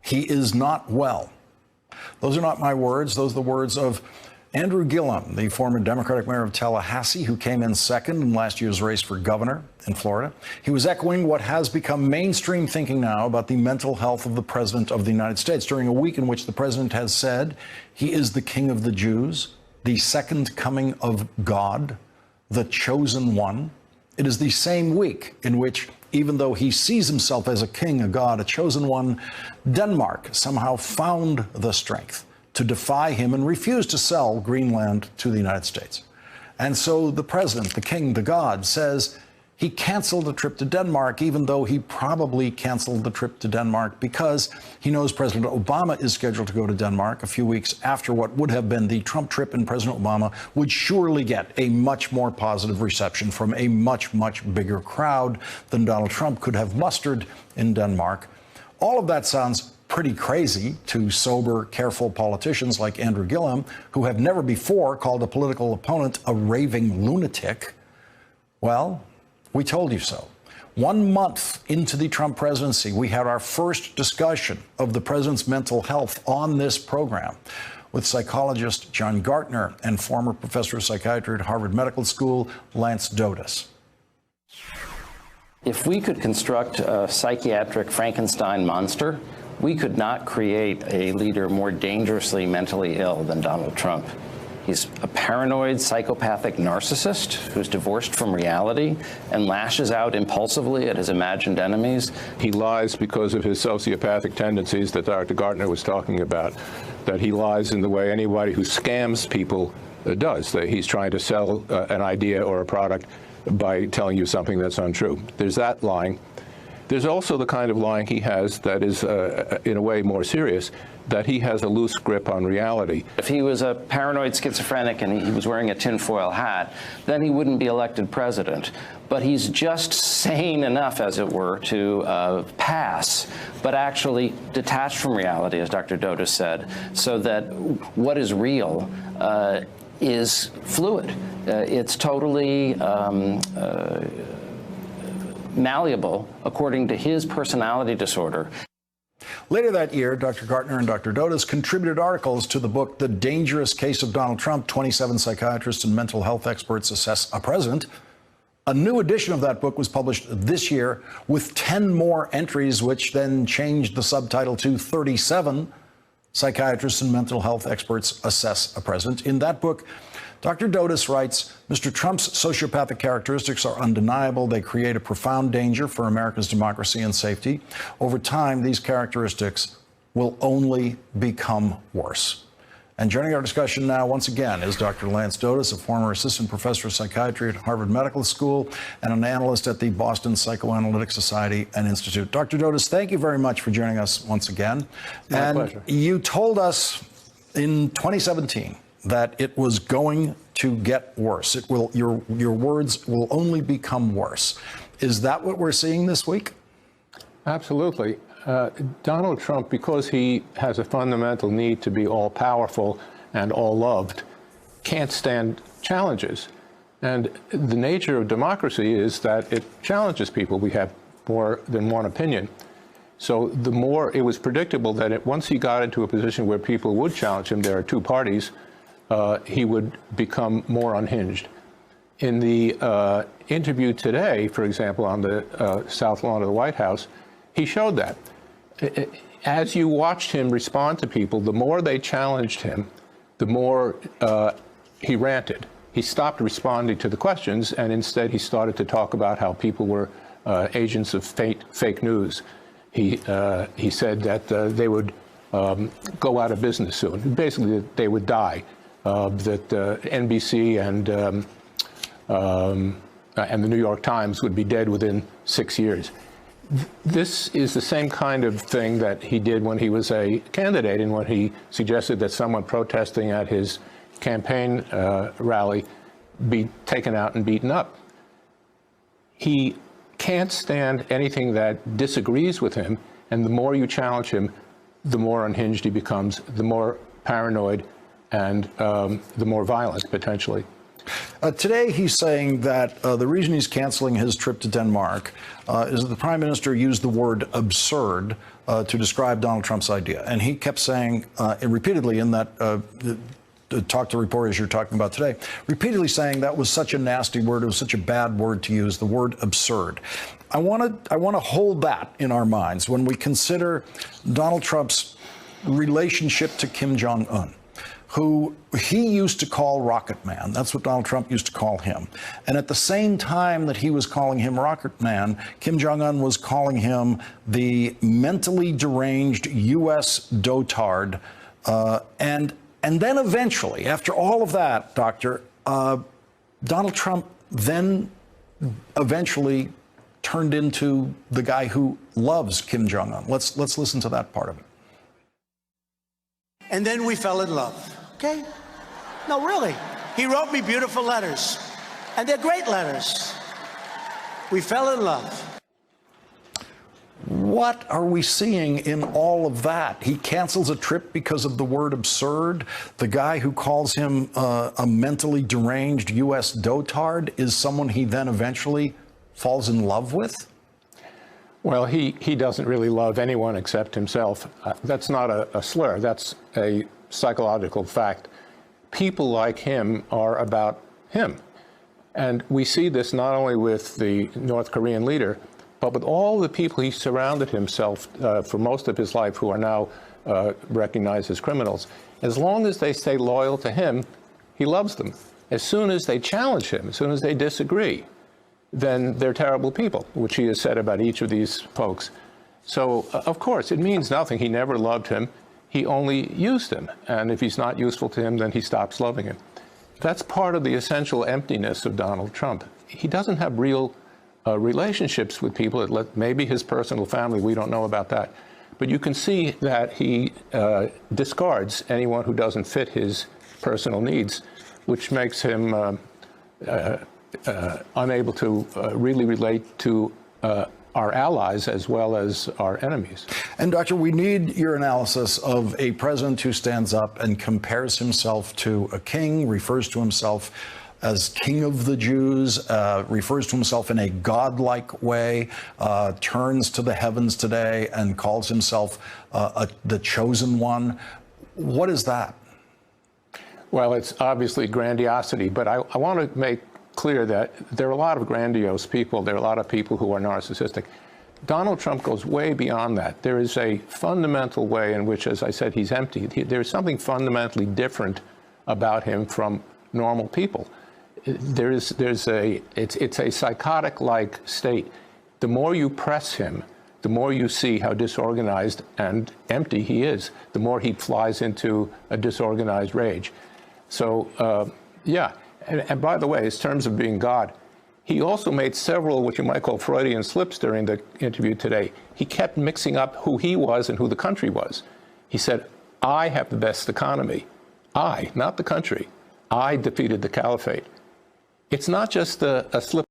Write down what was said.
He is not well. Those are not my words. Those are the words of Andrew Gillum, the former Democratic mayor of Tallahassee, who came in second in last year's race for governor in Florida. He was echoing what has become mainstream thinking now about the mental health of the president of the United States during a week in which the president has said he is the king of the Jews, the second coming of God, the chosen one. It is the same week in which, even though he sees himself as a king, a god, a chosen one, Denmark somehow found the strength to defy him and refuse to sell Greenland to the United States. And so the president, the king, the god, says he canceled a trip to Denmark, even though he probably canceled the trip to Denmark because he knows President Obama is scheduled to go to Denmark a few weeks after what would have been the Trump trip, and President Obama would surely get a much more positive reception from a much, much bigger crowd than Donald Trump could have mustered in Denmark. All of that sounds pretty crazy to sober, careful politicians like Andrew Gillum, who have never before called a political opponent a raving lunatic. Well, we told you so. 1 month into the Trump presidency, we had our first discussion of the president's mental health on this program with psychologist John Gartner and former professor of psychiatry at Harvard Medical School, Lance Dotus. If we could construct a psychiatric Frankenstein monster, we could not create a leader more dangerously mentally ill than Donald Trump. He's a paranoid, psychopathic narcissist who's divorced from reality and lashes out impulsively at his imagined enemies. He lies because of his sociopathic tendencies that Dr. Gartner was talking about, that he lies in the way anybody who scams people does. That he's trying to sell an idea or a product by telling you something that's untrue. There's that lying. There's also the kind of lying he has that is, in a way, more serious, that he has a loose grip on reality. If he was a paranoid schizophrenic and he was wearing a tinfoil hat, then he wouldn't be elected president. But he's just sane enough, as it were, to pass, but actually detached from reality, as Dr. Dotus said, so that what is real is fluid. It's totally malleable according to his personality disorder. Later that year, Dr. Gartner and Dr. Dotus contributed articles to the book The Dangerous Case of Donald Trump, 27 Psychiatrists and Mental Health Experts Assess a President. A new edition of that book was published this year with 10 more entries, which then changed the subtitle to 37 Psychiatrists and Mental Health Experts Assess a President. In that book, Dr. Dotus writes, Mr. Trump's sociopathic characteristics are undeniable. They create a profound danger for America's democracy and safety. Over time, these characteristics will only become worse. And joining our discussion now, once again, is Dr. Lance Dotus, a former assistant professor of psychiatry at Harvard Medical School and an analyst at the Boston Psychoanalytic Society and Institute. Dr. Dotus, thank you very much for joining us once again. My pleasure. You told us in 2017 that it was going to get worse. It will, your words will only become worse. Is that what we're seeing this week? Absolutely. Donald Trump, because he has a fundamental need to be all-powerful and all-loved, can't stand challenges. And the nature of democracy is that it challenges people. We have more than one opinion. So the more, it was predictable that once he got into a position where people would challenge him, there are two parties, he would become more unhinged. In the interview today, for example, on the South Lawn of the White House, he showed that. As you watched him respond to people, the more they challenged him, the more he ranted. He stopped responding to the questions, and instead he started to talk about how people were agents of fake news. He said that they would go out of business soon. Basically, that they would die. That NBC and the New York Times would be dead within 6 years. This is the same kind of thing that he did when he was a candidate and when he suggested that someone protesting at his campaign rally be taken out and beaten up. He can't stand anything that disagrees with him, and the more you challenge him, the more unhinged he becomes, the more paranoid, and the more violent, potentially. Today, he's saying that the reason he's canceling his trip to Denmark is that the prime minister used the word absurd to describe Donald Trump's idea. And he kept saying repeatedly in that talk to reporters you're talking about today, repeatedly saying that was such a nasty word, it was such a bad word to use, the word absurd. I want to hold that in our minds when we consider Donald Trump's relationship to Kim Jong-un, who he used to call Rocket Man. That's what Donald Trump used to call him. And at the same time that he was calling him Rocket Man, Kim Jong-un was calling him the mentally deranged U.S. dotard. And then eventually, after all of that, Doctor, Donald Trump then eventually turned into the guy who loves Kim Jong-un. Let's listen to that part of it. And then we fell in love, okay? No, really. He wrote me beautiful letters, and they're great letters. We fell in love. What are we seeing in all of that? He cancels a trip because of the word absurd. The guy who calls him a mentally deranged U.S. dotard is someone he then eventually falls in love with? Well, he doesn't really love anyone except himself. That's not a slur. That's a psychological fact. People like him are about him. And we see this not only with the North Korean leader, but with all the people he surrounded himself for most of his life who are now recognized as criminals. As long as they stay loyal to him, he loves them. As soon as they challenge him, as soon as they disagree, then they're terrible people, which he has said about each of these folks. So, of course, it means nothing. He never loved him. He only used him. And if he's not useful to him, then he stops loving him. That's part of the essential emptiness of Donald Trump. He doesn't have real relationships with people. Maybe his personal family, we don't know about that. But you can see that he discards anyone who doesn't fit his personal needs, which makes him unable to really relate to our allies as well as our enemies. And Doctor, we need your analysis of a president who stands up and compares himself to a king, refers to himself as King of the Jews, refers to himself in a godlike way, turns to the heavens today and calls himself the chosen one. What is that? Well, it's obviously grandiosity, but I want to make clear that there are a lot of grandiose people. There are a lot of people who are narcissistic. Donald Trump goes way beyond that. There is a fundamental way in which, as I said, he's empty. There's something fundamentally different about him from normal people. It's a psychotic-like state. The more you press him, the more you see how disorganized and empty he is, the more he flies into a disorganized rage. So, yeah. And by the way, in terms of being God, he also made several what you might call Freudian slips during the interview today. He kept mixing up who he was and who the country was. He said, I have the best economy. I, not the country. I defeated the caliphate. It's not just a slip